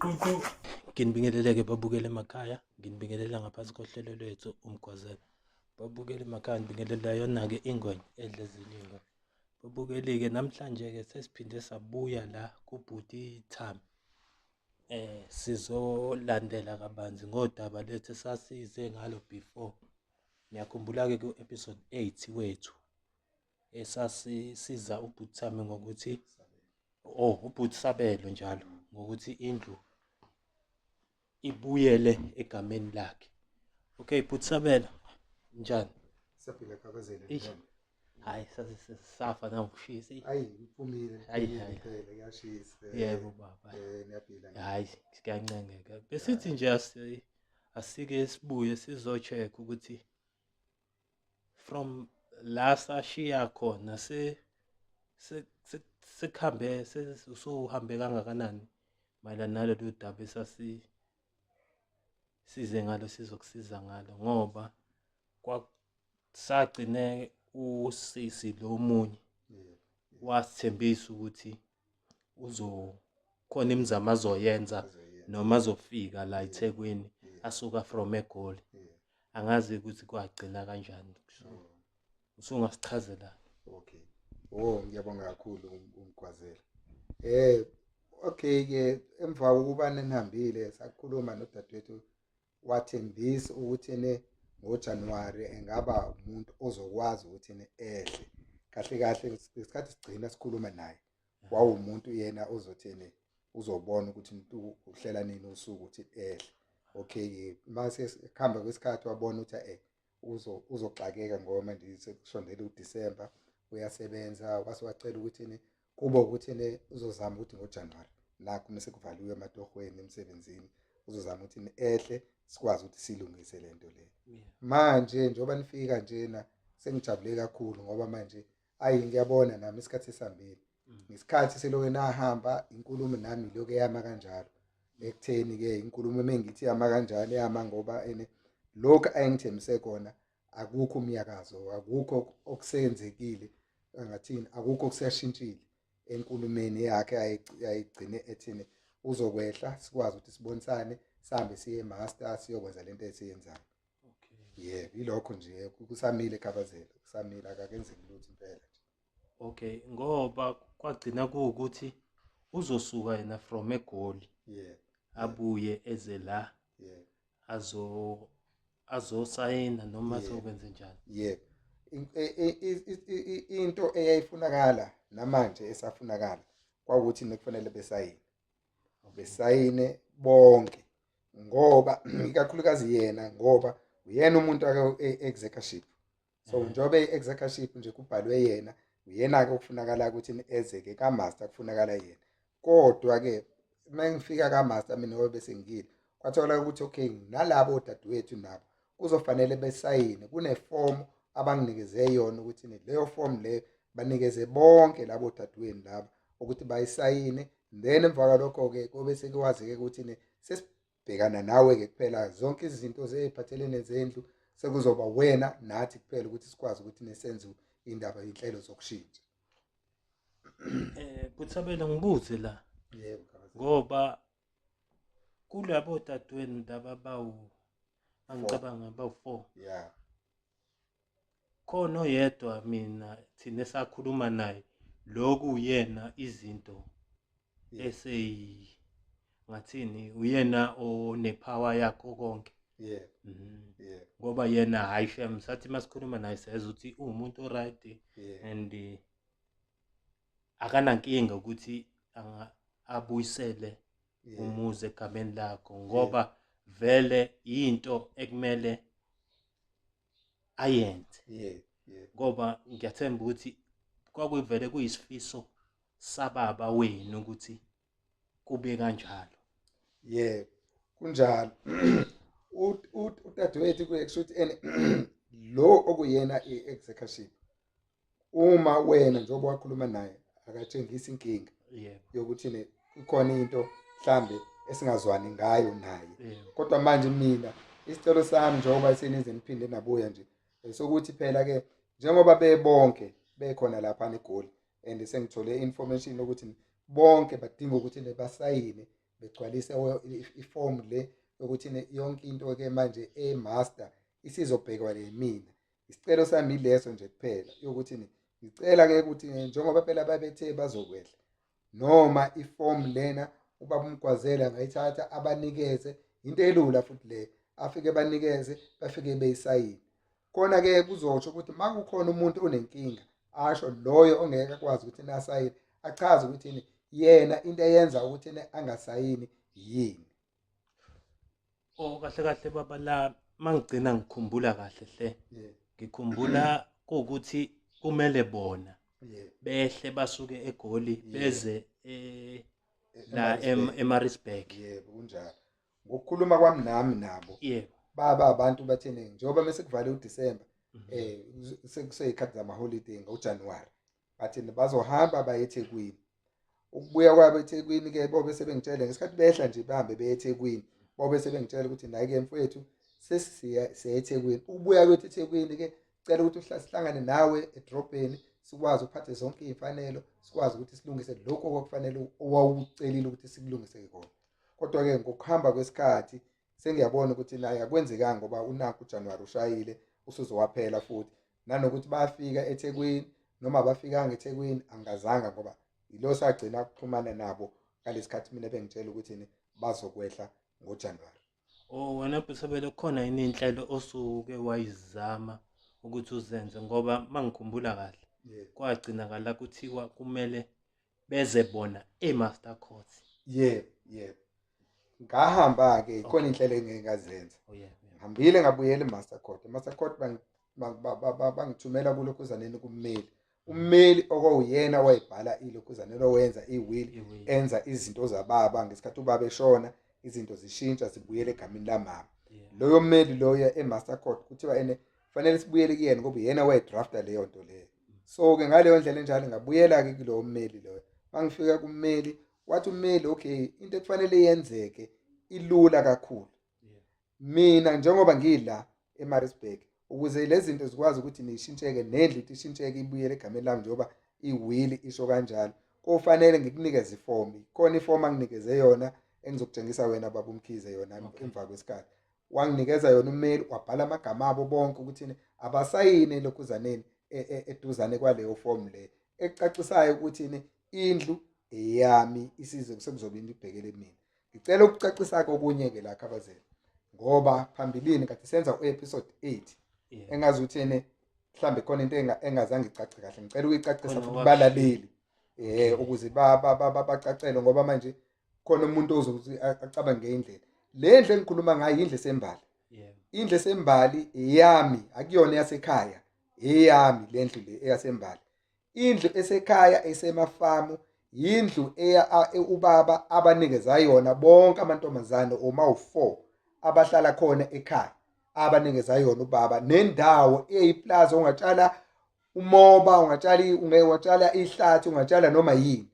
Nginibingelele-ke babukele emakhaya, nginibingelela ngaphansi kohlelo lwethu umgwazela. Babukele emakhaya, nibingelela yona-ke ingwenya edla ezinye iy'ngwe. Babukeli-ke namhlanje-ke sesiphinde sabuya la kubhuti Thami. Sizolandela kabanzi ngodaba lethu esasize ngalo before. Niyakhumbula-ke ku-episode 8 wethu esasisiza ubhuti Thami ngokuthi ubhuti Sabelo njalo ngokuthi indlu ibuyele egameni lakhe. Okay, bhuti Sabelo, njani? Siyaphila Kabazela Eish, njani? hhayi safa nangokushisa. Hayi iphumile phela kuyashisa. Yebo baba. Niyaphila. Hhayi, siyancengeka. Besithi nje asike sibuye sizo-check ukuthi from la sashiya khona sekuhambe usuhambe kangakanani mayelana nalolu daba size ngalo sizokusiza ngalo ngoba sagcine usisi lo munye wasithembisa ukuthi khona imizamo azoyenza noma azofika la eThekwini asuka from eGoli. Angazi ukuthi kwagcina kanjani. Usungasichazela. Okay. Ngiyabonga kakhulu umgwazela. Okay ke emva kokuba nihambile sakhuluma nodadewethu wathembisa ukuthi ngoJanuary engaba umuntu ozokwazi ukuthi edle. Kahle kahle isikhathi sigcina sikhuluma naye. Wawumuntu yena ozothene uzobona ukuthi umuntu uhlela nini usuku ukuthi edle. Okay, mase sikhamba kwesikhathi wabona ukuthi uzoxakeka ngoba manje sekushondele uDisemba uyasebenza wacela ukuthi kuba ukuthi uzozama ukuthi ngoJanuary nakho mase kuvaliwe amatohweni emsebenzini uzozama ukuthi edle sikwazi ukuthi silungise lento le. Manje njoba nifika njena sengijabule kakhulu ngoba manje ngiyabona nami isikhathi sesihambile. Ngesikhathi selokho nahamba inkulumo nami lokho eyama kanjalo. Ekutheni ke inkulumo mengithi yama kanjalo yama ngoba lokho ayengithembise kona akukho umyakazo, akukho okusenzekile ngathini, akukho okusashintshile enkulumeni yakhe ayigcine ethini uzokwehla sikwazi ukuthi sibonisane sihambe siye emaster siyokwenza lento esiyenzayo. Yebo, ilokho nje kusamile Kabazela, kusamile akakenzeki lutho impela nje. Okay, ngoba kwagcina kuwukuthi uzosuka yena from eGoli. Abuye eze la. Azosayina noma azokwenza njani. Yebo. Into eyayifunakala namanje esafunakala kwakuthi nekufanele besayine bonke ngoba ikakhulukazi yena ngoba uyena umuntu executive. So njobe executive nje kubhalwe yena uyena ke okufunakala ukuthi ezeke kaMaster kufunakala yena. Kodwa ke mangifika kaMaster mina ngoba bese ngile kwathola ukuthi okay nalabo odadewethu nabo kuzofanele besayine kuneform abanginikeze yona ukuthi leyo form le banikeze bonke labo dadweni laba ukuthi bayisayine. Then emva kwalokho ke kobe sekwazi ke ukuthi sesibhekana nawe ke kuphela zonke izinto eziphathelene nezindlu sekuzoba wena nathi kuphela ukuthi sikwazi ukuthi nesenze indaba inhlelo zokushintsha. Buthabela ngibuze la. Yebo ngoba kulabo dadweni laba angicabanga bawu4. Khona oyedwa mina thina esakhuluma naye lokhu uyena izinto ngathini uyena onepower yakho konke. Ngoba yena hayi shem sathi masikhuluma naye sezwe ukuthi umuntu oright and akanankinga ukuthi abuyisele umuze egameni lakho ngoba vele into ekumele ayenze. Ngoba ngiyathemba ukuthi kwakuvele kuyisifiso sababa wenu ukuthi kube kanjalo. Yebo, kunjalo. Udadewethu kuyekushuthi lo okuyena executive uma wena njengoba wakhuluma naye akatshengisa inkinga yokuthi kukhona into mhlambe esingazwani ngayo naye. Kodwa manje mina isicelo sami njengoba senize niphinde nabuya nje sokuthi phela ke njengoba bebonke bekhona lapha eGoli and sengithole information ukuthi bonke badinga ukuthi basayine begcwalise iform le yokuthi yonke into ke manje emaster isizobhekwa yimina. Isicelo sami ileso nje kuphela yokuthi ngicela ke ukuthi njengoba phela babethe bazokwehla noma iform lena ubaba uMgwazela ngayithatha abanikeze into elula futhi le afike banikeze bafike beyisayine. Khona ke kuzosho ukuthi makukhona umuntu onenkinga asho loyo ongeke akwazi ukuthi nasayine achaze ukuthi yena into eyenza ukuthi angasayini yini. Kahle kahle baba la mangigcina ngikhumbula kahle hle. Ngikhumbula ukuthi kumele bona behle basuke eGoli beze la eMaritzburg. Yebo kunjalo. Ngokukhuluma kwami nami nabo baba abantu bathene njengoba mase kuvale uDisemba sekuseyikhathi zamaholiday ngoJanuwari bathini bazohamba baye eThekwini. Ukubuya kwabo eThekwini ke bobe sebengitshela ngesikhathi behla nje bahambe beye eThekwini bobe sebengitshela ukuthi nayi ke mfowethu sesiya eThekwini. Ubuya kwethu eThekwini ke cela ukuthi sihlangane nawe edrobheni sikwazi ukuphatha zonke izimfanelo sikwazi ukuthi silungise lokho okufanele owawucelile ukuthi sikulungise kona. Kodwa ke ngokuhamba kwesikhathi sengiyabona ukuthi naye akwenzekanga ngoba unakho uJanuwari ushayile usuzowaphela futhi nanokuthi bayafika eThekwini noma abafikanga eThekwini angazanga ngoba yilo sagcina ukuxhumana nabo ngalesikhathi mina bengitshela ukuthi bazokwehla ngoJanuwari. Wena Bisabelo khona yini inhlelo osuke wayizama ukuthi uzenze ngoba mangikhumbula kahle kwagcinakala kuthiwa kumele beze bona eMaster Court. Yebo. Ngahamba ke khona inhlelo engikazenza. Ngihambile ngabuyela eMaster Court. eMaster Court bangithumela kulokhuzaneni kummeli. Ummeli okwawuyena wayibhala ilokhuzaneni owenza iwili enza izinto zababa ngesikhathi ubaba eshona izinto zishintsha zibuyele egameni lamama. Loyo mmeli loyo eMaster Court kuthiwa fanele sibuyele kuyena ngoba yena wayedrafta leyo nto leyo. So ke ngaleyo ndlela enjalo ngabuyela ke kulowo mmeli loyo. Mangifika kummeli wathi ummeli okay into ekufanele yenzeke ilula kakhulu. Mina njengoba ngila eMaritzburg ukuze lezi zinto zikwazi ukuthi nishintsheke nendlu ishintsheke ibuyele egameni lami njengoba iwili isho kanjalo. Kufanele ngikunikeze iform. Khona iform anginikeze yona engizokutshengisa wena baba uMkhize yona emva kwesikhathi. Wanginikeza yona ummeli wabhala amagama abo bonke ukuthi abasayine lokhuzaneni eduzane kwaleyo form le ecacisayo ukuthi indlu eyami isizwe sekuzobe ibhekele mina. Ngicela ukucacisa okunye ke la Khabazela ngoba phambilini kade senza uepisode 8 engazi ukuthi mhlambe khona into engazange icace kahle ngicela ukuyicacisa futhi balaleli ukuze bacacele ngoba manje khona umuntu ozokuthi acabange ngeindlela le ndle engikhuluma ngayo indle sembali. Indle sembali eyami akuyona yasekhaya eyami le ndlu le eyasembali. Indlu esekhaya esemafamu yindlu ubaba abanikeza yona bonke amantombazane oma4 abahlala khona ekhaya abanikeza yona ubaba nendawo eyiplaza ungatshala umoba ungatshala ihlathi ungatshala noma yini.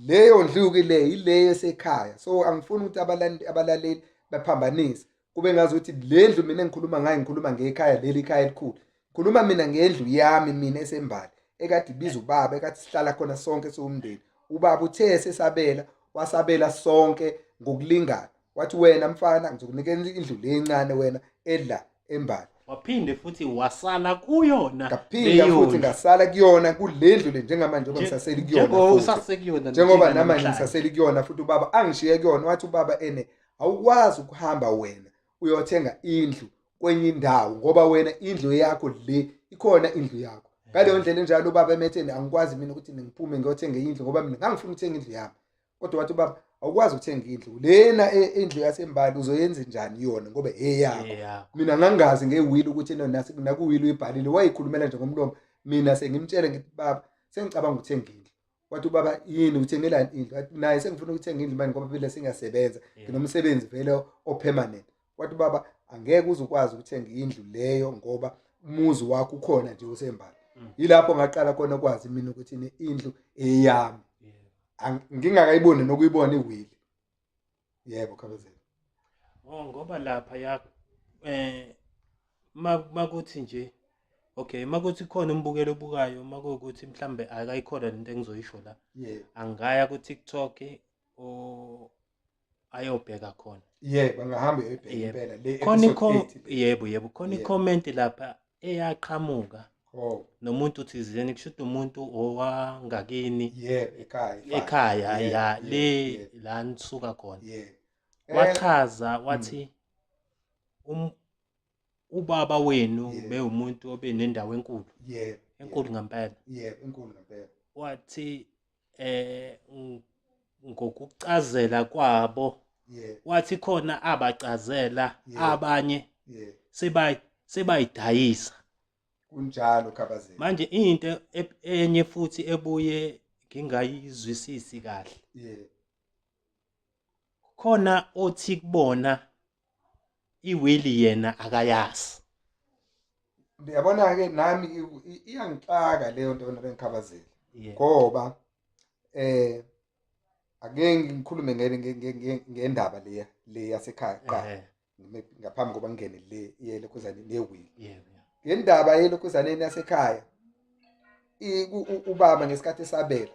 Leyo ndlu ke le ileyo esekhaya. So angifuni ukuthi abalaleli baphambanise kube ngazi ukuthi le ndlu mina engikhuluma ngayo ngikhuluma ngekhaya leli khaya elikhulu. Ngikhuluma mina ngendlu yami mina esembali ekade ibiza ubaba ekade sihlala khona sonke siwumndeni. Ubaba uthe sesabela wasabela sonke ngokulingana. Wathi wena mfana ngizokunikeza indlu lencane wena edla embali. Waphinde futhi wasala kuyona. Ngaphinda futhi ngasala kuyona kulendlu le njengamanje ngoba ngisaseli kuyona. Njengoba namanje ngisaseli kuyona futhi ubaba angishiye kuyona. Wathi ubaba awukwazi ukuhamba wena uyothenga indlu kwenye indawo ngoba wena indlu yakho le ikhona indlu yakho. Ngaleyo ndlela enjalo ubaba emetheni angikwazi mina ukuthi ngiphume ngiyothenga indlu ngoba mina ngangifuna ukuthenga indlu yami. Kodwa wathi ubaba awukwazi ukuthenga indlu lena indlu yasembali uzoyenza njani yona ngoba eyakho. Mina ngangazi ngewili ukuthi nakuwili uyibhalile wayikhulumela nje ngomlomo. Mina sengimtshela ngithi baba sengicabanga ukuthenga indlu. Wathi ubaba yini uthengela indlu? Naye sengifuna ukuthenga indlu manje ngoba vele singasebenza nginomsebenzi vele opermanent. Wathi ubaba angeke uzukwazi ukuthenga indlu leyo ngoba umuzi wakho ukhona nje usembali. Yilapho ngaqala khona ukwazi mina ukuthi indlu eyami. Ngingakayiboni nokuyibona iwili. Yebo Khabazela. Ngoba lapha ya makuthi nje okay makuthi khona umbukelo obukayo makuthi mhlambe akayikhona lento engizoyisho la. Angaya ku TikTok ayobheka khona. Yebo, bangahamba uyobheka Yebo. impela le Khona episode 8 le. yebo, khona Yebo. i-comment lapha eyaqhamuka Oh, nomuntu thizeni, kusho ukuthi umuntu owangakini yebo, ekhaya. ekhaya Yebo, ya yebo, le yebo, la nisuka khona. yebo. Wachaza wathi ubaba wenu Yebo. bewumuntu obenendawo enkulu, Yebo, enkulu ngempela. yebo, enkulu ngempela. Wathi ngokucazela kwabo, Yebo, wathi khona abacazela Yebo. abanye yebo. sebayidayisa. Kunjalo Khabazela. Manje into enye futhi ebuye ngingayizwisisi kahle, Yebo. khona othi kubona iwili yena akayazi. Uyabona ke nami iyangixaka leyo nto nabengikhabazela. Yebo. Ngoba ake ngikhulume ngendaba le yasekhaya qala ngaphambi koba ngene le yelokhuzane newili. Yebo. Ngendaba yelokhuzaneni yasekhaya ubaba ngesikhathi esabela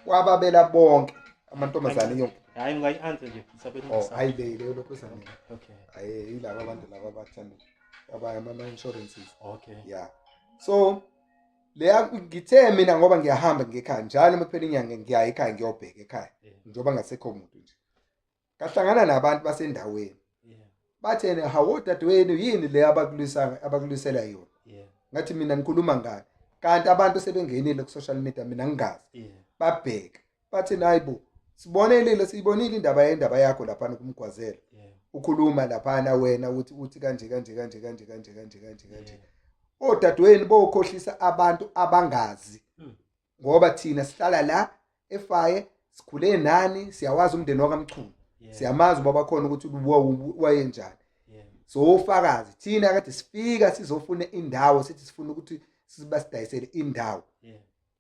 wababela bonke amantombazane yonke. Hayi ungayi-answer nje sabela Oh, hayi leyo lokhuzane. Okay. Hayi yilabo abantu laba abathanda ama insurances. Okay. Yeah. So leya ngithe mina ngoba ngiyahamba ngekhaya njalo uma kuphela inyanga ngiya ekhaya ngiyobheka ekhaya njengoba ngasekho umuntu nje. Kahlangana nabantu basendaweni. Bathene hawo dadewenu yini le abakulisela yona. Ngathi mina ngikhuluma ngani. Kanti abantu sebengenile ku social media mina ngingazi. Babheka. Bathene hayibo siyibonile indaba yakho lapha kumgwazela. Ukhuluma lapha wena uthi kanje. Odadewenu bokhohlisa abantu abangazi. Ngoba thina sihlala la efaye sikhule nani siyawazi umndeni wakaMchunu. Siyamazi baba khona ukuthi wayenjani. So ufakazi thina kade sifika sizofuna indawo sithi sifuna ukuthi sibasidayisele indawo.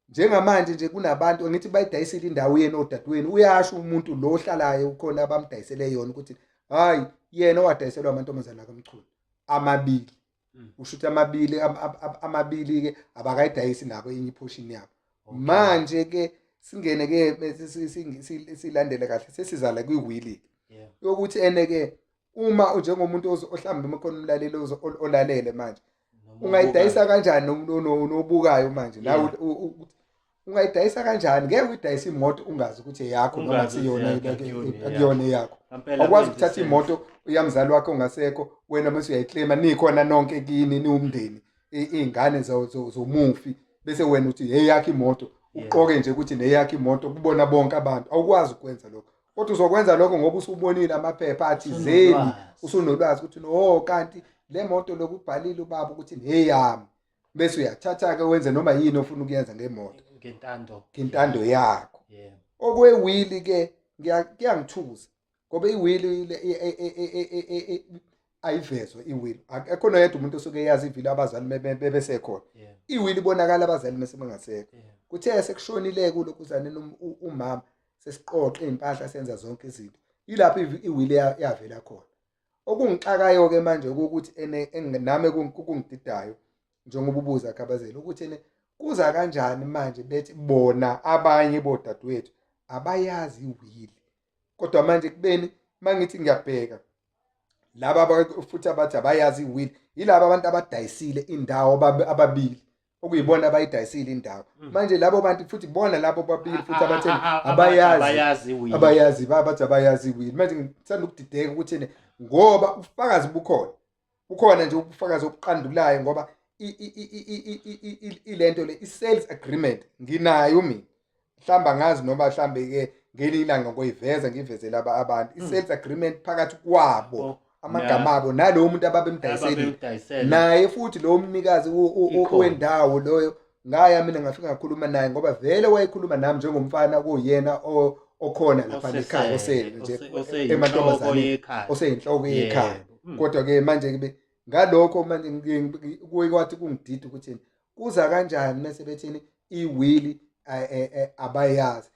Njengamanje nje kunabantu ngithi bayidayisela indawo yena odadewenu uyasho umuntu lo ohlalayo ukhona abamdayisele yona ukuthi hayi yena wadayiselwa amantombazana kaMchunu amabili. Ushuthi amabili ke abakayidayisi nabo enye iportion yabo. Manje ke singene ke silandele kahle sesizala kwiwili yokuthi eneke uma njengomuntu ohlambe emakhono umlaleli olalele manje ungayidayisa kanjani nobukayo manje nawe ungayidayisa kanjani ngeke uyidayisa imoto ungazi ukuthi eyakho noma kusiyona akuyona eyakho. Akwazi ukuthatha imoto uyamzali wakhe ongasekho wena bese uyayiclaima nikhona nonke kini niumndeni izingane zomufi bese wena uthi eyakho imoto uqoke nje ukuthi neyakho imoto kubona bonke abantu. Awukwazi ukwenza lokho. Kodwa uzokwenza lokho ngoba usubonile amaphepha athizeni usunolwazi ukuthi no kanti le moto lokubhalile ubaba ukuthi neyami bese uyathatha ke wenze noma yini ofuna ukuyenza ngemoto ngentando yakho. Okwewili ke ngiyangithuza ngoba iwili ayivezwe iwili akhona yedwa umuntu osuke eyazi ivili abazali bebesekhona. Iwili ibonakala abazali mase bangasekho. Kuthe sekushonile kulokhuzaneni umama sesiqoqa impahla senza zonke izinto ilapho iwili yavela khona. Okungixakayo ke manje ukuthi nami kungididayo njengoba ubuza Khabazela ukuthi kuza kanjani manje bethi bona abanye bodadewethu abayazi iwili. Kodwa manje kubeni mangithi ngiyabheka laba futhi abathi abayazi iwili yilabo abantu abadayisile indawo ababili okuyibona abayidayisile indawo. Manje labo bantu futhi bona labo babili futhi abathi abayazi bathi abayazi iwili. Manje ngithanda ukudideka ukuthi ngoba ufakazi bukhona nje ubufakazi obuqandulayo ngoba ilento le i-sales agreement nginayo mina. Mhlamba ngazi noma mhlambe ke ngelinye ilanga ngoyiveza ngivezela abantu i-sales agreement phakathi kwabo amagama abo nalowo muntu ababemdayiseli naye futhi lo mnikazi owendawo loyo ngaya mina ngafika ngakhuluma naye ngoba vele wayekhuluma nami njengomfana kuyena okhona lapha ekhaya osele nje emantombazane oseyinhloko yekhaya. Kodwa ke manje ke ngalokho manje kwathi kungidida ukuthi kuza kanjani mase bethini iwili abayazi.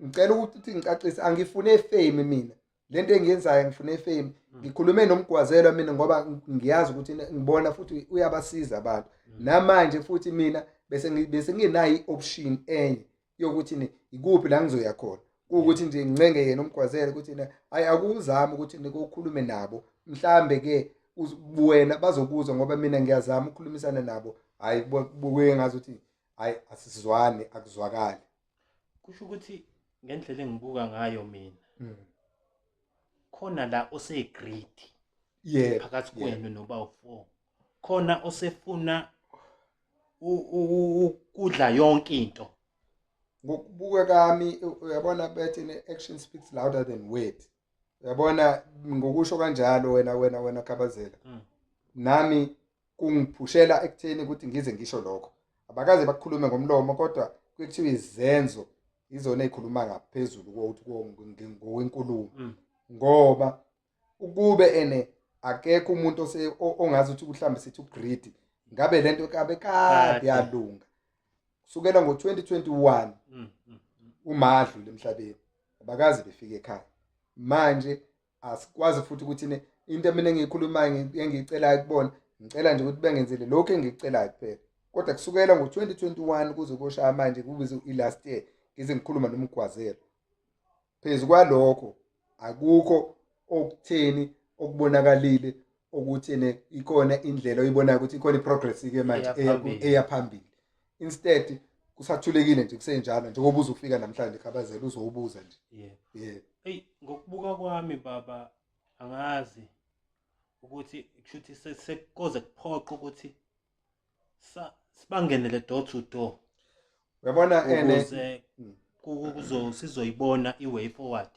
Ngicela ukuthi ngicacise angifune fame mina lento engiyenzayo ngifune fame. Ngikhulume nomgwazela mina ngoba ngiyazi ukuthi ngibona futhi uyabasiza abantu namanje futhi mina bese nginayo ioption enye yokuthi ikuphi la ngizoya khona ukuthi nje ngincenge yena umgwazela ukuthi hayi akuzama ukuthi nikukhulume nabo mhlambe ke wena bazokuzwa ngoba mina ngiyazama ukukhulumisana nabo hayi buke ngazi ukuthi hayi asizwane akuzwakali. Kusho ukuthi ngendlela engibuka ngayo mina khona la osegreedy phakathi kwenu noba u4, khona osefuna ukudla yonke into. Ngokubuka kami uyabona bethi action speaks louder than words. Uyabona ngokusho kanjalo wena Khabazela. Nami kungiphushela ekutheni ukuthi ngize ngisho lokho. Abakaze bakukhulume ngomlomo kodwa kuyekuthiwa izenzo izona ezikhuluma ngaphezulu ngokwenkulumo. Ngoba ukube akekho umuntu ongazi ukuthi mhlambe sithi ugreedy ngabe lento kabe kade yalunga kusukela ngo2021 umadlule emhlabeni abakazi befika ekhaya. Manje asikwazi futhi ukuthi into mina engiyikhulumayo engiyicelayo kubona ngicela nje ukuthi bengenzele lokho engicelayo kuphela. Kodwa kusukela ngo2021 kuze koshaya manje kube ilast year ngize ngikhuluma nomgwazela. Phezulu kwalokho akukho okutheni okubonakalile ukuthi ikona indlela oyibonayo ukuthi ikhona iprogress ke manje eyaphambili. Instead kusathulekile nje kusenjalo njengoba uzofika namhlanje Khabazela uzobuza nje. Hey ngokubuka kwami baba angazi ukuthi kushuthi sekukoze kuphoqa ukuthi sibangenele door to door. Uyabona ukuze sizoyibona iway forward.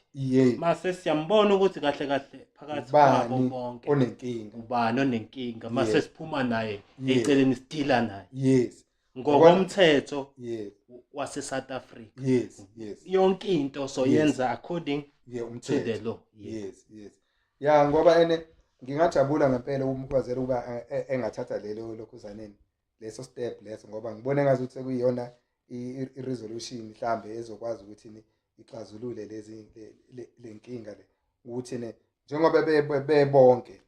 Mase siyambona ukuthi kahle kahle phakathi kwabo bonke onenkinga ubani onenkinga mase siphuma naye eceleni sidila naye. Ngokomthetho wase South Africa. Yonke into soyenza according to the law. Ya ngoba ngingajabula ngempela umgwazela uba engathatha lelo lokhuzaneni leso step leso ngoba ngibone ngazi ukuthi sekuyiyona i-resolution mhlambe ezokwazi ukuthi ixazulule lezi lenkinga le ukuthi njengoba bebonke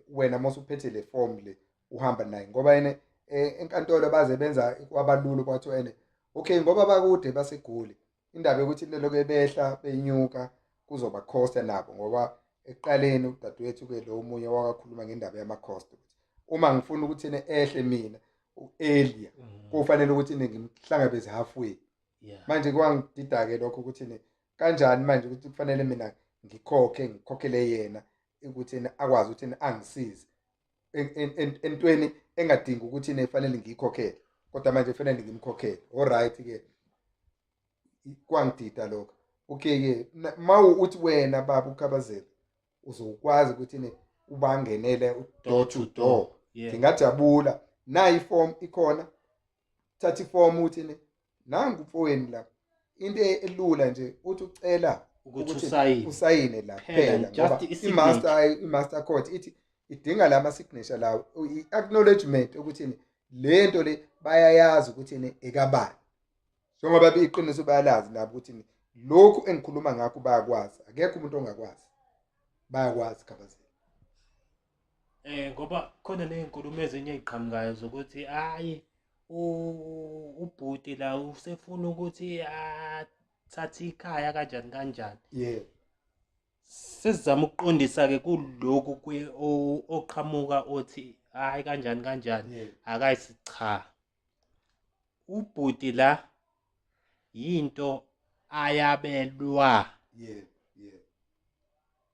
wena mase uphethe le form le uhamba naye ngoba enkantolo baze benza kwabalulu bathi okay ngoba bakude baseGoli indaba ukuthi lokho ebehla benyuka kuzoba cost nabo ngoba eqaleni udadewethu ke lo omunye wakakhuluma ngendaba yama cost ukuthi uma ngifuna ukuthi ehle mina earlier kufanele ukuthi ngimhlangabeze halfway. Manje kwangidida ke lokho ukuthi kanjani manje ukuthi kufanele mina ngikhokhele yena ukuthi akwazi ukuthi angisize entweni engadingi ukuthi nefanele ngikhokhele kodwa manje kufanele ngimkhokhele. Alright ke kwangidida lokho. Okay ke uthi wena baba uKhabazela uzokwazi ukuthi ubangenele door to door. Ngingajabula nayi form ikhona thatha iform uthi nangu mfowenu la into elula nje uthi ucela ukuthi usayine la phela ngoba i-master court ithi idinga lama signature lawo i-acknowledgement ukuthi lento le bayayazi ukuthi ekabani njengoba iqiniso bayalazi nabo ukuthi lokhu engikhuluma ngakho bayakwazi akekho umuntu ongakwazi bayakwazi Khabazela. Ngoba khona nezinkulumo ezinye eziqhamukayo zokuthi hayi ubhuti la usefuna ukuthi athathe ikhaya kanjani. Sesizama ukuqondisa ke kulokhu oqhamuka othi hayi kanjani akayisicha. Ubhuti la into ayabelwa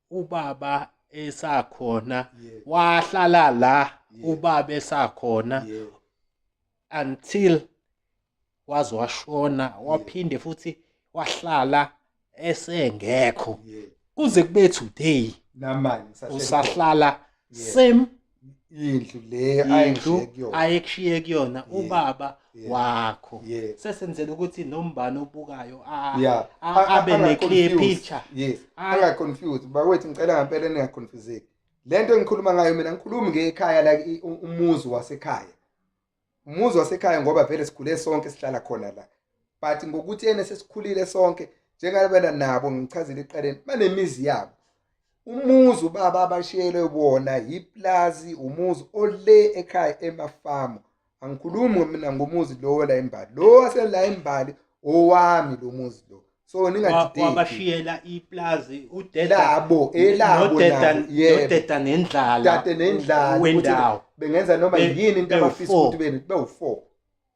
ubaba esakhona wahlala la ubaba esakhona until waze washona waphinde futhi wahlala esengekho kuze kube today namanje usahlala same indlu le ayekushiye kuyona ubaba wakho. Sesenzele ukuthi nombani obukayo abe ne-clear picture. Angaconfuse bawethu ngicela ngempela ningaconfuseki. Lento engikhuluma ngayo mina ngikhuluma ngekhaya la umuzi wasekhaya. Umuzi wasekhaya ngoba vele sikhule sonke sihlala khona la. But ngokuthi sesikhulile sonke njengabana nabo ngichazile eqaleni banemizi yabo. Umuzi ubaba abashiyelwe wona yiplazi umuzi ole ekhaya emafamu. Angikhulumi mina ngomuzi lo la eMbali lo wasela eMbali owami lo muzi lo so ningadideki wabashiyela iplazi labo elabo nabo nodeda nendlala dade nendlala ukuthi wendawo bengenza noma yini into abafisa ukuthi bewu4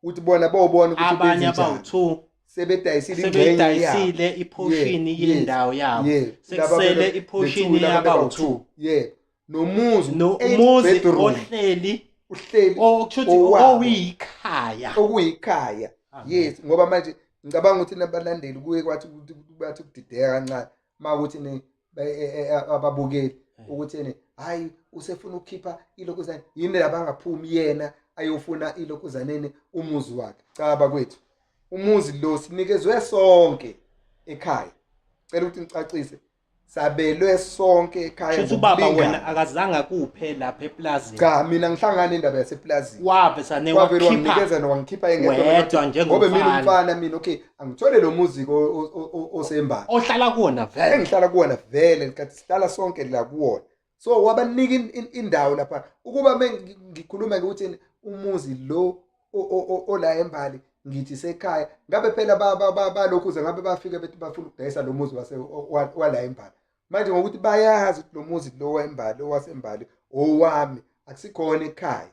ukuthi bona bawubona ukuthi abanye abawu2 sebedayisile iportion yendawo yabo sekusele iportion yabawu2 nomuzi umuzi ohleli okushuthi okuyikhaya yes ngoba manje ngicabanga ukuthi nabalandeli kuye kwathi bathi kudideka kancane makuthi ababukeli ukuthi hayi usefuna ukukhipha ilokuzane yini labangaphumi yena ayofuna ilokuzaneni umuzi wakhe cha bakwethu umuzi lo sinikezwe sonke ekhaya cela ukuthi ngicacise sabelwe sonke ekhaya ukuthi ubaba wena akazange kuphe lapha eplazini cha mina ngihlangana indaba yaseplazini wabe sane wangikhipha engedwa ngoba mina umfana mina okay angithole lo music osembali ohlala kuona vele engihlala kuona vele nkathi sihlala sonke la kuona so wabanika indawo lapha ukuba ngikhuluma ukuthi umuzi lo ola embali ngithi sekhaya ngabe phela balokhuza ngabe bafika bethi bafuna ukudayisa lo muzi wala embali manje ngokuthi bayazi ukuthi lo muzi lo wembali owasembali owami akusikhona ekhaya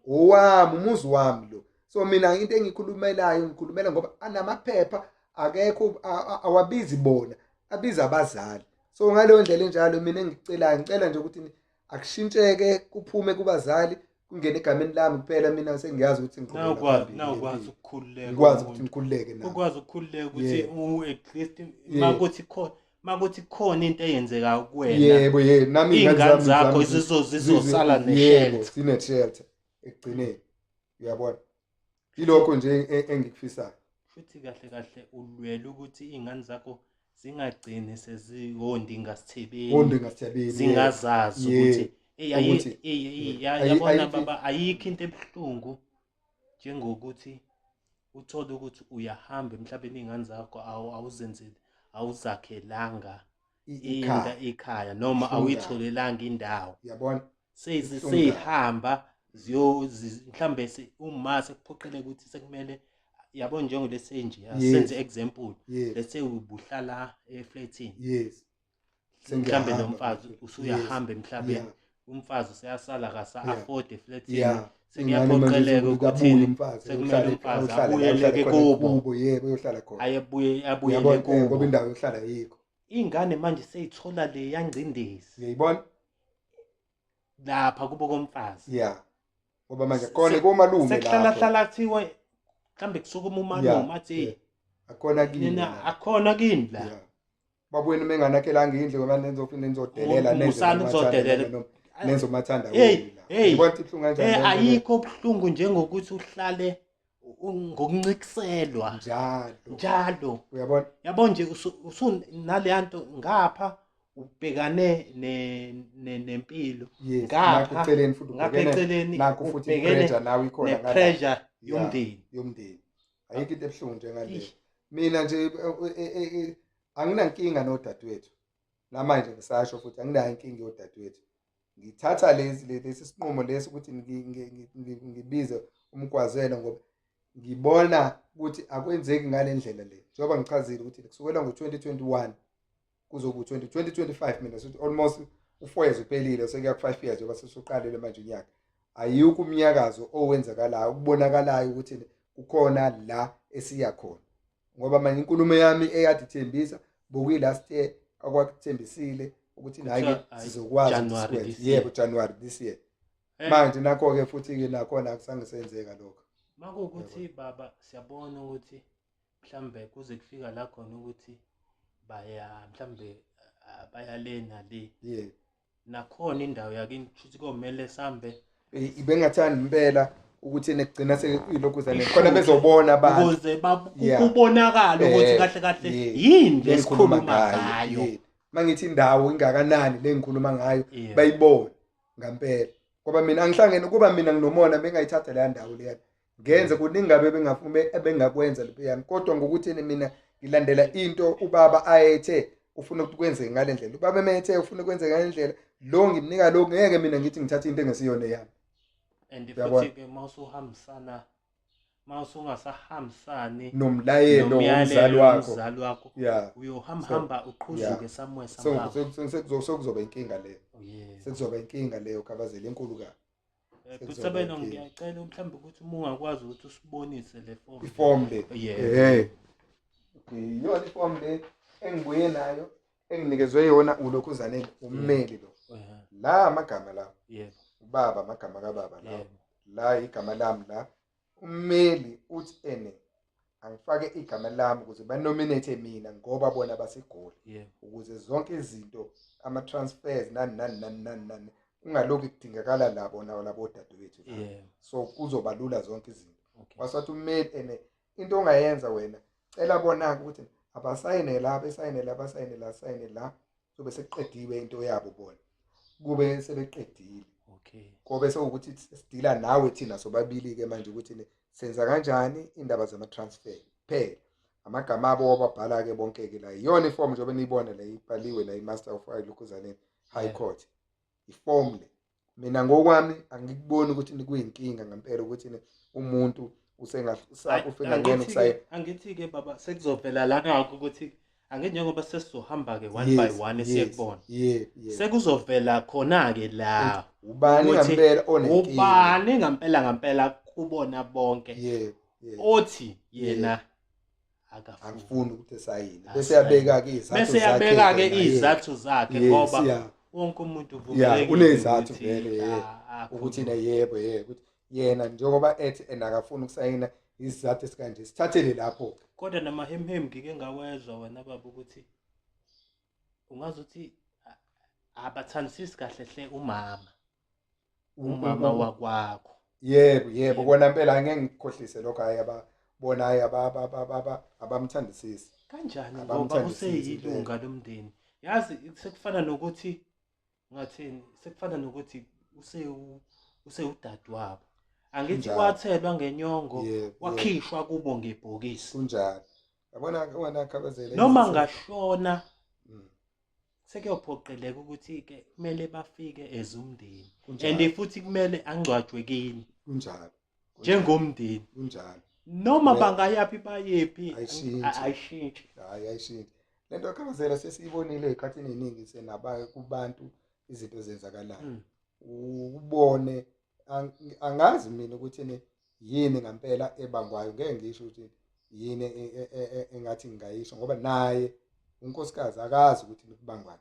owami umuzi wami lo so mina into ngikhulumela ngoba anamaphepha akekho awabizi bona abiza abazali so ngaleyo ndlela enjalo mina ngicela nje ukuthi akushintsheke kuphume kubazali kungena egameni lami kuphela mina sengiyazi ukuthi ngikwazi ukukhululeke nawe ukwazi ukukhululeka ukuthi uexist makuthi khona into eyenzekayo kuwena yebo nami ingane zakho zizosala neshelter sine-shelter ekugcineni uyabona ilokho nje engikufisayo futhi kahle ulwela ukuthi ingane zakho zingagcini sezingondingasithebeni zingazazi ukuthi yabona baba ayikho into ebuhlungu njengokuthi uthole ukuthi uyahamba emhlabeni ingane zakho awuzenzeli awuzakhelanga ikhaya noma awuyitholelanga indawo yabona seyihamba mhlambe uma sekuphoqeleka ukuthi sekumele yabo njengolese nje senze example lese ubuhlala eflatini mhlambe nomfazi usuyahamba emhlabeni umfazi useyasala kasa afford eflatini sekuyaphoqeleka ukuthi sekumele umfazi abuyeleke kubo uyohlala khona abuyele kubo ngoba indawo yohlala yikho ingane manje seyithola le yangcindezi uyayibona lapha kubo komfazi ngoba manje khona komalume lapho sekuhlala kuthiwa mhlambe kusukuma umalume athi akhona kini la babuyena menganakhelanga indle ngoba nenzofuna nizodelela nenzomathanda ayikho obuhlungu njengokuthi uhlale ngokuncikiselwa njalo uyabona yabo nje naleyanto ngapha ubhekane nempilo ngapha eceleni nakho futhi pressure nawe ikhona pressure yomndeni ayikho into ebuhlungu njengaleyo mina nje anginankinga nodadewethu namanje ngisasho futhi anginayo inkinga yodadewethu ngithatha lesi sinqumo lesi ukuthi ngibize umgwazela ngoba ngibona ukuthi akwenzeki ngalendlela le njengoba ngichazile ukuthi kusukela ngo2021 kuze ku2025 mina sokuthi almost u4 years uphelile sekuya ku5 years ngoba sesoqalile manje unyaka ayikho umnyakazo owenzakalayo ukubonakalayo ukuthi kukhona la esiya khona ngoba manje inkulumo yami eyade ithembisa bokuyi last year akwakuthembisile ukuthi nayi sizokwazi yebo January this year manje nakho ke futhi ke nakhona akusange senzeka lokho makuthi baba siyabona ukuthi mhlambe kuze kufika la khona ukuthi mhlambe bayalena le nakhona indawo yakini futhi komele sambe ibengathanda impela ukuthi nekugcina sekuyilokuzane khona bezobona abantu ukuze kubonakala ukuthi kahle yini lesikhuluma ngayo mangithi indawo ingakanani lengikhuluma ngayo bayibone ngempela ngoba mina angihlangene kuba mina nginomona bengayithatha le ndawo leya ngenze kuningabe bengafume ebengakwenza lephiyani kodwa ngokuthi mina ngilandela into ubaba ayethe ufuna ukuthi kwenze ngalendlela ubaba emethe ufuna kwenze ngalendlela lo ngimnika lo ngeke mina ngithi ngithatha into engesiyona yami and futhi ke mawusuhambisana mawusungasahambisani nomlayelo womzali nomyalelo wakho. womzali wakho Yeah. uyohamba uqhuzuke somewhere So somehow. sekuzoba inkinga leyo. Yeah. Sekuzoba inkinga leyo Khabazela enkulu kabi. Kusebena ngiyacela mhlawumbe ukuthi uma ungakwazi ukuthi usibonise le form. Iform le. Yeah. Okay, yona iform le engibuye nayo enginikezwe yona ulokhuzane ummeli lo. La amagama la. Yebo. Ubaba amagama kaBaba la. Yebo. La igama lami la. Ummeli uthi angifake igama lami ukuze banominate mina ngoba bona baseGoli. Yebo. Ukuze zonke izinto ama-transfers nani ungalokhu kudingakala labo dadewethu. Yebo. So kuzoba lula zonke izinto. Okay. Wasathi ummeli into ongayenza wena cela bona ukuthi abasayine la besayine la sobe seqediwe into yabo bona kube sebeqedile. Okay. Kobe sekuthi sidila nawe thina sobabili ke manje ukuthi senza kanjani indaba zama transfer phela amagama abo wababhala ke bonke ke la iyona iform njengoba niyibona la ibhaliwe la iMaster of Lokhuzane High Court iform le mina ngokwami angikuboni ukuthi kuyinkinga ngempela ukuthi umuntu ufika ngene ukusayina. Angithi ke baba sekuzovela lana ukuthi angithi njengoba sesizohamba ke one by one siyekubona. Sekuzovela khona ke la ubani ngempela onenkinga. Ubani ngempela kubona bonke. Othi yena akafuni ukuthi esayine. Bese yabeka ke izathu zakhe ngoba wonke umuntu uvumelekile unezathu vele ukuthi yebo ukuthi yena njengoba ethi akafuni ukusayina izizathu esikanje sithathele lapho. Kodwa namahemhem ngike ngawezwa wena baba ukuthi ungazi ukuthi abathandisisi kahle hle umama wakwakho. Yebo bona impela angeke ngikhohlise lokho bona abamthandisisi. Kanjani ngoba useyilunga lomndeni. Yazi sekufana nokuthi ngathini sekufana nokuthi usewudadewabo. Angithi kwathelwa ngenyongo wakhishwa kubo ngebhokisi. Kunjalo. Yabona wena Khabazela noma ngashona sekuyophoqeleka ukuthi ke kumele bafike ezumndeni and futhi kumele angcwatshwe kini kunjalo njengomndeni kunjalo noma bangayaphi bayephi ayishintshi lento Khabazela sesiyibonile ezikhathini eziningi senaba kubantu izinto zenzakalayo ubone angazi mina ukuthi yini ngempela ebangwayo ngeke ngisho ukuthi yini engathi ngingayisho ngoba naye unkosikazi akazi ukuthi kubangwani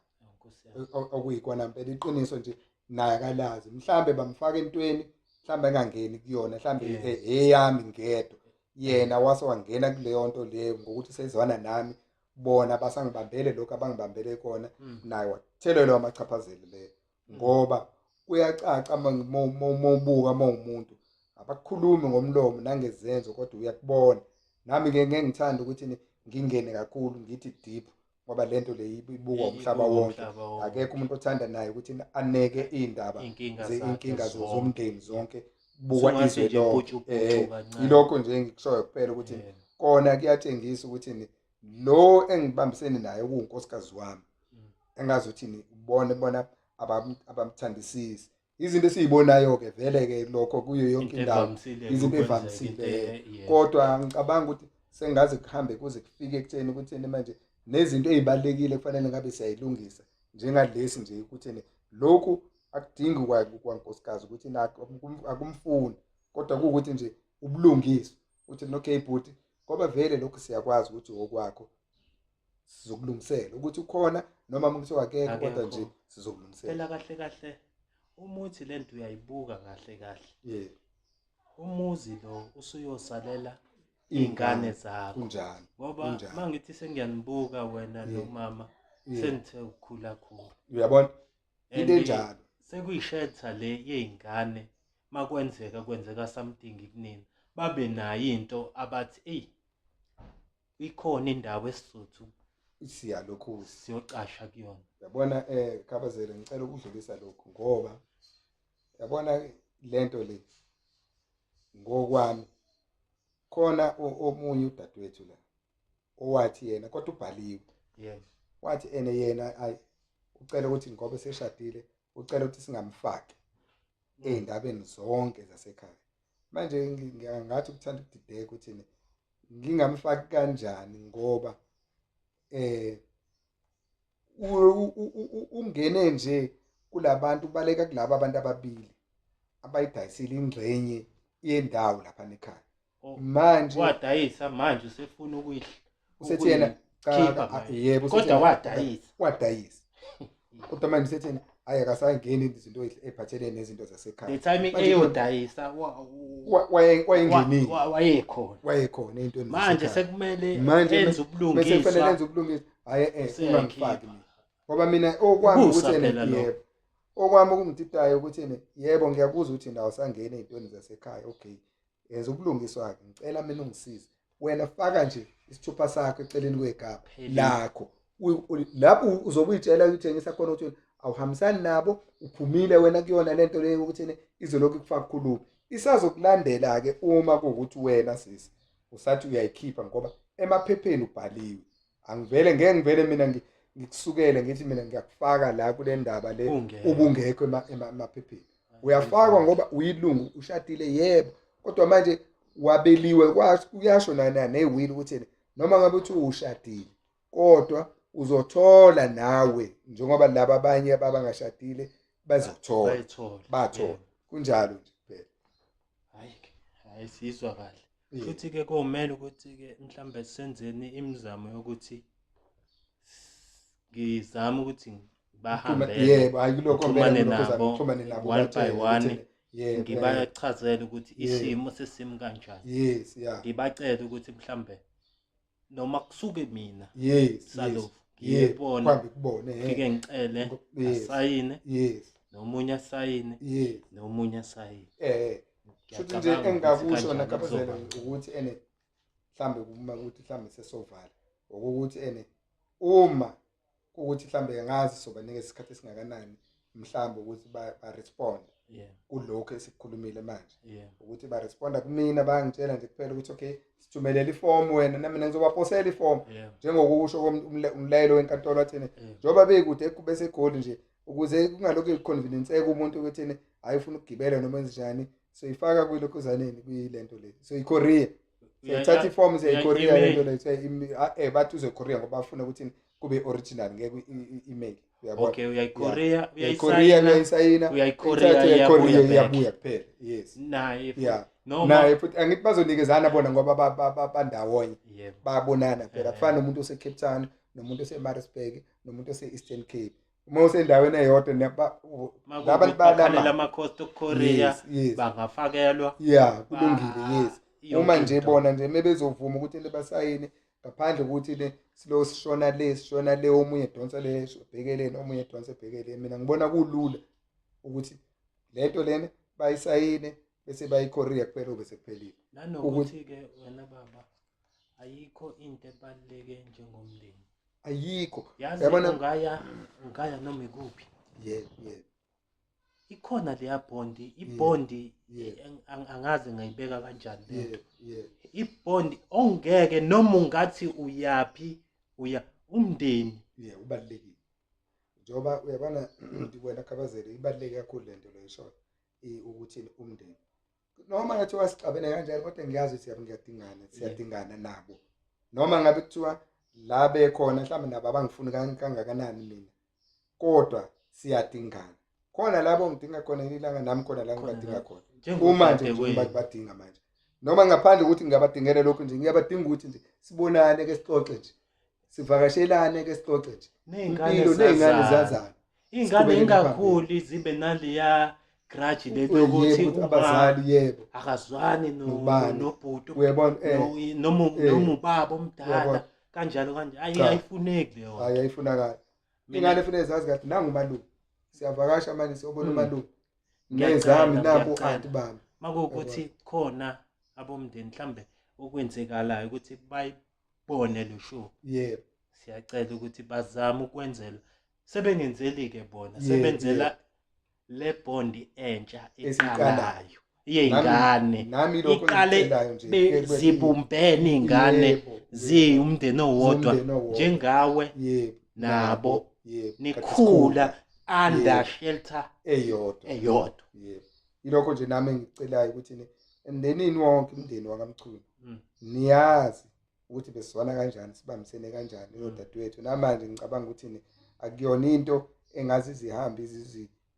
okuyikona impela iqiniso nje naye akalazi mhlambe bamfaka entweni mhlambe engangeni kuyona mhlambe eyami ngedwa yena wase wangena kuleyo nto leyo ngokuthi sezwana nami bona basangibambele lokho abangibambele kona naye wathelelwa amachaphazeli leyo ngoba kuyacaca mawubuka umuntu abakhulumi ngomlomo nangezenzo kodwa uyakubona nami ngeke ngithanda ukuthi ngingene kakhulu ngithi deep ngoba lento le ibukwa umhlaba wonke akekho umuntu othanda naye ukuthi aneke indaba inkinga zomndeni zonke bukwa izwe lonke ilokho nje ngikushoyo kuphela ukuthi kona kuyatshengisa ukuthi lo engibambisene naye kuunkosikazi wami engazi ukuthi ubona abamthandisisi izinto esizibonayo ke vele ke lokho kuyo yonke indawo izinto evamisile kodwa ngicabanga ukuthi sengaze kuhambe kuze kufike ekutheni ukuthi manje nezinto ezibalekile kufanele ngabe siyayilungisa njengalesi nje ukuthi lokhu akudingi kwankosikazi ukuthi akumfuni kodwa ukuthi nje ubulungiswa uthi okay bhuti ngoba vele lokho siyakwazi ukuthi okwakho sizokulungisela ukuthi ukhona noma umuntu akekho kodwa nje sizokulungisela kahle umuthi lento uyayibuka kahle umuzi lo usuyosalela ingane zakho kunjani ngoba mangithi sengiyanibuka wena nomama senthe ukukhula uyabona into enjalo sekuyishelter le yeingane makwenzeka something kunini babe nayo into abathi ikhona indawo esizothu siyalokhu siyoqasha kuyona yabona Khabazela ngicela ukudlulisa lokho ngoba yabona lento le ngokwami khona omunye udadewethu la owathi yena kodwa ubhaliwe wathi yena ucela ukuthi ngoba seshadile ucela ukuthi singamfaki ezindabeni zonke zasekhaya manje ngathi ukuthanda ukudideka ukuthi ngingamfaki kanjani ngoba ungene nje kulabantu baleka kulabo abantu ababili abayidayisile ingxenye yendawo lapha ekhaya manje wadayisa manje usefuna usethi yena yebo kodwa wadayisa kodwa manje usethi yena hayi akasangeni izinto eziphathelene nezinto zasekhaya the time eyodayisa wayengenile wayekhona into manje sekumele enze ubulungiswa hayi ungangifaki mina ngoba mina okwami ukuthi yebo okwami okungiditayo ukuthi yebo ngiyakuzwa ukuthi ndawo sangena ezintweni zasekhaya okay yenza ubulungiswa ke ngicela mina ungisize wena faka nje isithupha sakho eceleni kwegaba lakho lapho uzobe uyitshela ukuthengisa khona ukuthi awuhambisani nabo uphumile wena kuyona lento leyo ukuthi izolokhu ikufaka khulu isazokulandela ke uma kuukuthi wena sisi usathi uyayikhipha ngoba emaphepheni ubhaliwe angivele ngeke ngivele mina ngikusukele ngithi mina ngiyakufaka la kule ndaba le ubungekho emaphepheni uyafakwa ngoba uyilungu ushadile yebo kodwa manje wabeliwe kuyasho newili ukuthi noma ngabe uthi ushadile kodwa uzothola nawe njengoba laba abanye abangashadile bazothola bathola kunjalo nje phela hayi sizwa kahle futhi ke komele ukuthi ke mhlambe senzeni imizamo yokuthi ngizama ukuthi bahambele yebo ayilokho ngixhumane nabo one by one ngibachazela ukuthi isimo sesimi kanjani yes yeah ngibacela ukuthi mhlambe noma kusuke mina salo ngiyibona ngike ngicele asayine nomunye asayine nomunye asayine futhi nje engakusho nakabazela ukuthi mhlambe kuma ukuthi mhlambe sesovala ukuthi uma ukuthi mhlambe ngazi sobanikeza isikhathi esingakanani mhlambe ukuthi ba respond kulokho esikukhulumile manje ukuthi ba responda kumina bayangitshela nje kuphela ukuthi okay sithumelela iform wena nami ngizobaposela iform njengokusho umlayelo wenkantolo wathi njengoba bekude ekubese egoli nje ukuze kungalokho iconvenience umuntu ukuthi ayifuna ukugibela noma enzenjani so ifaka kulokhuzaneni kuyilento le so iKorea thatha iform zeKorea lento le bathi uze Korea ngoba bafuna ukuthi kube original ngeke i-email uyabona okay uyayiKorea uyayisayina uyayiKorea iyabuya kuphela yes naye naye futhi angithi bazonikezana bona ngoba bandawonye babonana phela kufana nomuntu ose Cape Town nomuntu ose Maritzburg nomuntu ose Eastern Cape uma usendaweni eyodwa labantu balama ama-coast Korea bangafakelwa kulungile yes uma nje bona nje mebezovuma ukuthi basayine ngaphandle ukuthi sishona le omunye edonsa le bhekeleni omunye edonsa ebhekeleni mina ngibona kulula ukuthi lento lena bayisayine bese bayiKorea kuphela bese kuphelile nanokuthi ke wena baba ayikho into ebaluleke njengomndeni ayikho yabona ungaya noma ikuphi ikhona leya ibondi angaze ngayibeka kanjani lento ibondi ongeke noma ungathi uyapi umndeni ubalekile njoba uyabona wena Khabazela ibaleke kakhulu lento lo isho ukuthi umndeni noma ngathi wasicabene kanjani kodwa ngiyazi ukuthi siyadingana nabo noma ngabe kuthiwa la bekhona mhlawumbe nabo abangifuni kangakanani mina kodwa siyadingana khona labo ngidinga khona ilanga nami khona la ngibadinga khona uma nje badinga manje noma ngaphandle ukuthi ngiyabadingela lokho nje ngiyabadinga ukuthi nje sibonane ke sixoxe nje sivakashelane ke sixoxe nje impilo nezingane zazana ingane ingakhuli zibe naleya grudge lento yokuthi abazali akazwani nobhuti noma ubaba omdala kanjalo ayifuneki leyo ayifunakala ingane efuna ezazi kahle nangumalume siyavakasha manje siyobona umalume ngezami napo anti bami makuwukuthi khona abomndeni mhlambe okwenzekalayo ukuthi bayibone lo show siyacela ukuthi bazame ukwenzela sebengenzeli ke bona sebenzela le bondi entsha eqalayo iyengane iqale zibumbene ingane ziyumndeni owodwa njengawe nabo nikhula under shelter eyodwa yilokho nje nami ngicelayo ukuthi emndenini wonke, umndeni wakamchunu Mm. niyazi ukuthi besizwana kanjani, sibambisene kanjani nodadewethu. Namanje ngicabanga ukuthi akuyona into engazi zihambe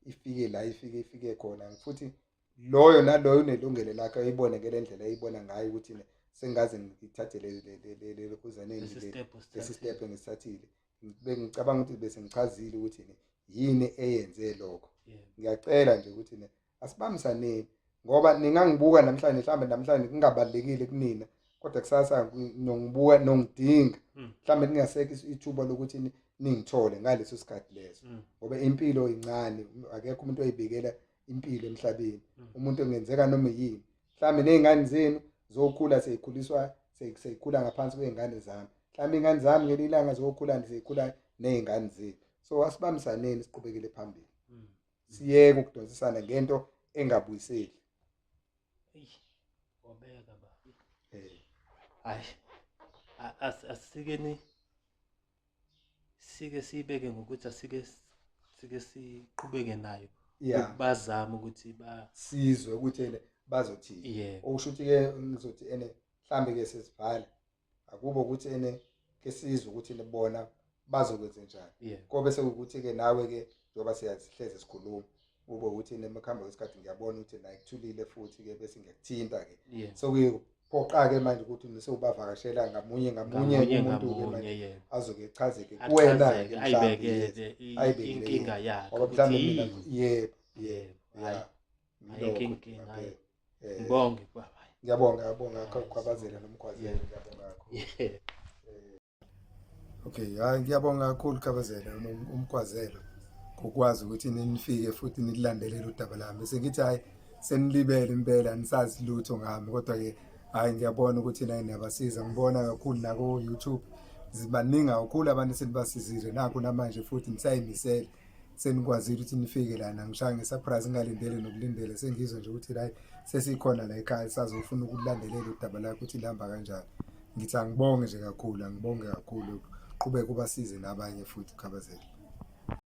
ifike la ifike khona, futhi loyo naloyo unelungelo lakhe ayibone ngale ndlela ayibona ngayo ukuthi sengaze ngithathe le kuzaneni lesi step engisithathile. Bengicabanga ukuthi bese ngichazile ukuthi yini eyenze lokho. Ngiyacela nje ukuthi asibambisaneni, ngoba ningangibuka namhlanje, mhlawumbe namhlanje kungabalekile kunina, kodwa kusasa nongibuka nongidinga, mhlawumbe ningasekho ithuba lokuthi ningithole ngaleso sikhathi leso, ngoba impilo incane, akekho umuntu oyibekela impilo emhlabeni. Umuntu engenzeka noma yini, mhlawumbe nezingane zenu zokhula seyikhuliswa seyikhula ngaphansi kwezingane zami, mhlawumbe izingane zami ngelinye ilanga zokhula seyikhula nezingane zenu. So asibambisaneni, siqhubekele phambili, siyeke ukudonsisana ngento engabuyiseli. Wabeka ba. Hayi, asikeni sike sibeke ngokuthi asike siqhubeke nayo, bazama ukuthi sizwe ukuthi bazothini. Okusho ukuthi-ke ngizothi mhlambe ke sesivala akubo ukuthi ke sizwe ukuthi bona bazokwenza njani. Kobe sekukuthi-ke nawe-ke njengoba sihleze sikhuluma ube ukuthi emakhamba kwesikhathi ngiyabona ukuthi la ikuthulile futhi-ke bese ngiyakuthinta-ke. Sokuphoqa-ke manje ukuthi nisewubavakashela ngamunye umuntu-ke manje azoke echazeke kuwena-ke ayibekele inkinga yakhe ukuthi ayikho inkinga. Ngibonge baba. Ngiyabonga Khwabazela noMkhwazela, ngiyabonga kakhulu. Okay, hayi ngiyabonga kakhulu Khwabazela noMkhwazela ngokwazi ukuthi nifike futhi nikulandelele udaba lami. Bese ngithi hayi senilibele impela anisazi lutho ngami, kodwa-ke hayi ngiyabona ukuthi naye niyabasiza. Ngibona kakhulu nako YouTube zibaningi kakhulu abantu senibasizile, nakho namanje futhi nisayimisele senikwazile ukuthi nifike lana. Ngishaya ngesurprise ngalindele nokulindele, sengizwe nje ukuthi hayi sesikhona la ekhaya sazofuna ukulandelela udaba lakho ukuthi lihamba kanjani. Ngithi angibonge nje kakhulu, angibonge kakhulu, qhubeka ubasize nabanye futhi Khwabazela.